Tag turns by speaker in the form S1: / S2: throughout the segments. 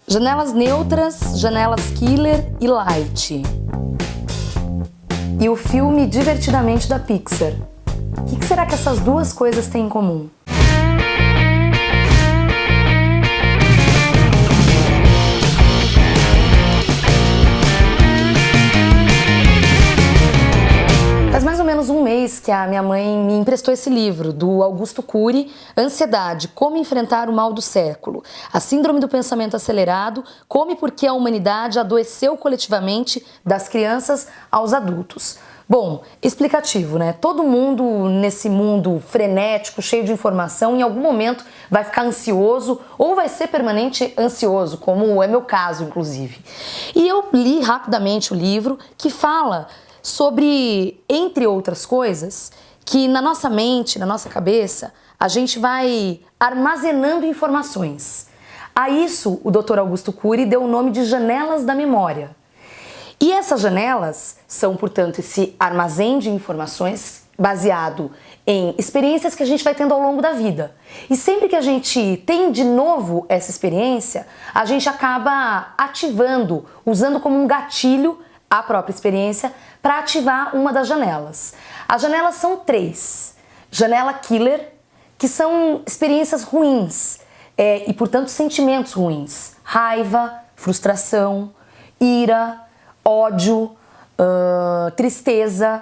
S1: Janelas neutras, janelas killer e light. E o filme Divertidamente da Pixar. O que será que essas duas coisas têm em comum? Faz mais ou menos um mês que a minha mãe me emprestou esse livro, do Augusto Cury, Ansiedade, Como Enfrentar o Mal do Século, a Síndrome do Pensamento Acelerado, como e por que a humanidade adoeceu coletivamente das crianças aos adultos. Bom, explicativo, né? Todo mundo nesse mundo frenético, cheio de informação, em algum momento vai ficar ansioso ou vai ser permanente ansioso, como é meu caso, inclusive. E eu li rapidamente o livro que fala sobre, entre outras coisas, que na nossa mente, na nossa cabeça, a gente vai armazenando informações. A isso, o Dr. Augusto Cury deu o nome de janelas da memória. E essas janelas são, portanto, esse armazém de informações baseado em experiências que a gente vai tendo ao longo da vida. E sempre que a gente tem de novo essa experiência, a gente acaba ativando, usando como um gatilho a própria experiência para ativar uma das janelas. As janelas são 3. Janela killer, que são experiências ruins e, portanto, sentimentos ruins. Raiva, frustração, ira, ódio, tristeza.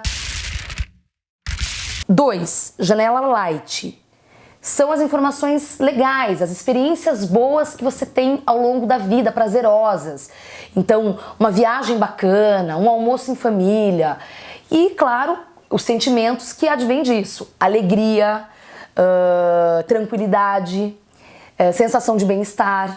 S1: 2. Janela light. São as informações legais, as experiências boas que você tem ao longo da vida, prazerosas. Então, uma viagem bacana, um almoço em família e, claro, os sentimentos que advêm disso. Alegria, tranquilidade, sensação de bem-estar.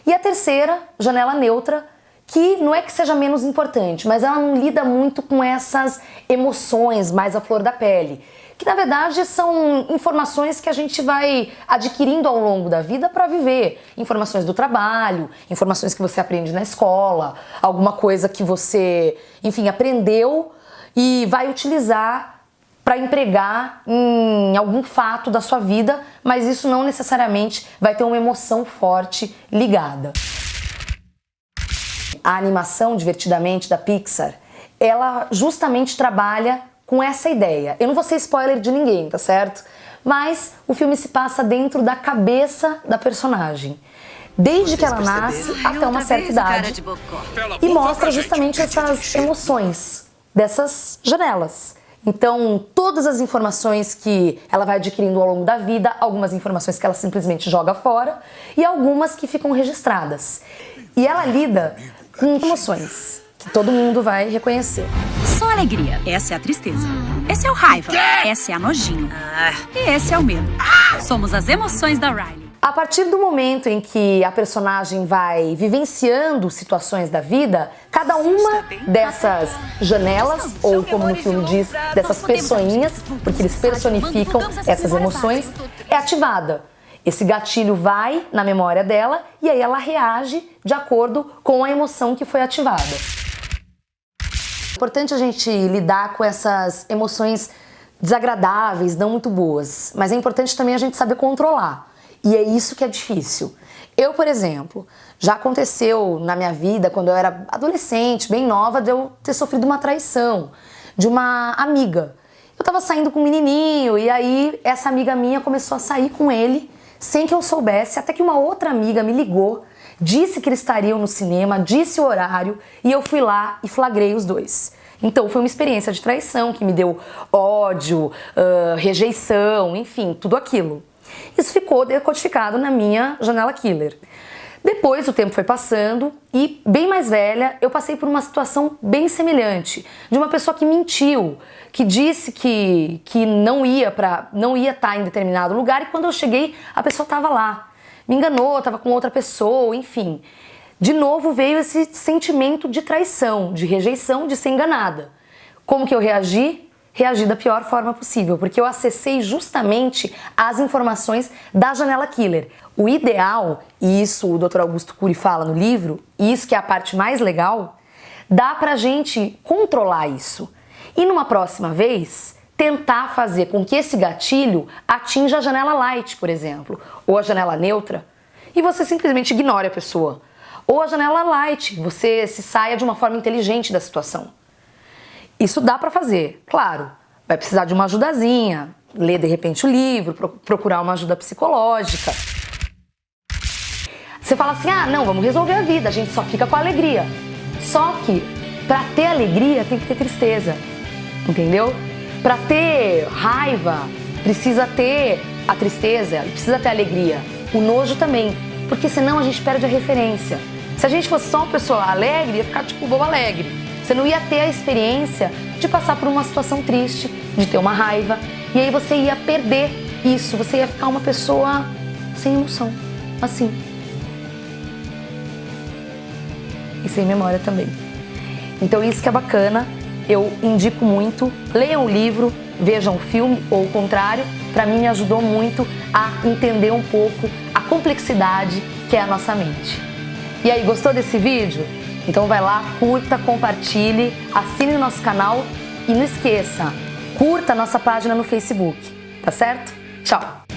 S1: E a terceira, janela neutra, que não é que seja menos importante, mas ela não lida muito com essas emoções mais à flor da pele, que na verdade são informações que a gente vai adquirindo ao longo da vida para viver. Informações do trabalho, informações que você aprende na escola, alguma coisa que você, enfim, aprendeu e vai utilizar para empregar em algum fato da sua vida, mas isso não necessariamente vai ter uma emoção forte ligada. A animação Divertidamente da Pixar, ela justamente trabalha com essa ideia. Eu não vou ser spoiler de ninguém, tá certo? Mas o filme se passa dentro da cabeça da personagem, desde que ela nasce até uma certa idade, e mostra justamente essas emoções dessas janelas. Então, todas as informações que ela vai adquirindo ao longo da vida, algumas informações que ela simplesmente joga fora e algumas que ficam registradas. E ela lida com emoções que todo mundo vai reconhecer.
S2: Só alegria. Essa é a tristeza. Esse é o raiva. Essa é a nojinho. E esse é o medo. Somos as emoções da Riley.
S1: A partir do momento em que a personagem vai vivenciando situações da vida, cada uma dessas janelas, ou como no filme diz, dessas pessoinhas, porque eles personificam essas emoções, é ativada. Esse gatilho vai na memória dela e aí ela reage de acordo com a emoção que foi ativada. É importante a gente lidar com essas emoções desagradáveis, não muito boas, mas é importante também a gente saber controlar. E é isso que é difícil. Eu, por exemplo, já aconteceu na minha vida, quando eu era adolescente, bem nova, de eu ter sofrido uma traição de uma amiga. Eu tava saindo com um menininho e aí essa amiga minha começou a sair com ele sem que eu soubesse, até que uma outra amiga me ligou, disse que eles estariam no cinema, disse o horário e eu fui lá e flagrei os dois. Então foi uma experiência de traição que me deu ódio, rejeição, enfim, tudo aquilo. Isso ficou decodificado na minha janela killer. Depois o tempo foi passando e, bem mais velha, eu passei por uma situação bem semelhante, de uma pessoa que mentiu, que disse que não ia estar em determinado lugar e quando eu cheguei a pessoa estava lá. Me enganou, estava com outra pessoa, enfim. De novo veio esse sentimento de traição, de rejeição, de ser enganada. Como que eu reagi? Reagi da pior forma possível, porque eu acessei justamente as informações da janela killer. O ideal, e isso o Dr. Augusto Cury fala no livro, e isso que é a parte mais legal, dá pra gente controlar isso. E numa próxima vez, tentar fazer com que esse gatilho atinja a janela light, por exemplo, ou a janela neutra, e você simplesmente ignore a pessoa. Ou a janela light, você se saia de uma forma inteligente da situação. Isso dá pra fazer, claro. Vai precisar de uma ajudazinha, ler de repente o livro, procurar uma ajuda psicológica. Você fala assim, ah, não, vamos resolver a vida, a gente só fica com a alegria. Só que pra ter alegria tem que ter tristeza, entendeu? Pra ter raiva, precisa ter a tristeza, precisa ter a alegria. O nojo também, porque senão a gente perde a referência. Se a gente fosse só uma pessoa alegre, ia ficar tipo bobo alegre. Você não ia ter a experiência de passar por uma situação triste, de ter uma raiva, e aí você ia perder isso, você ia ficar uma pessoa sem emoção, assim. E sem memória também. Então isso que é bacana, eu indico muito, leiam o livro, vejam o filme ou o contrário, para mim me ajudou muito a entender um pouco a complexidade que é a nossa mente. E aí, gostou desse vídeo? Então vai lá, curta, compartilhe, assine o nosso canal e não esqueça, curta a nossa página no Facebook, tá certo? Tchau!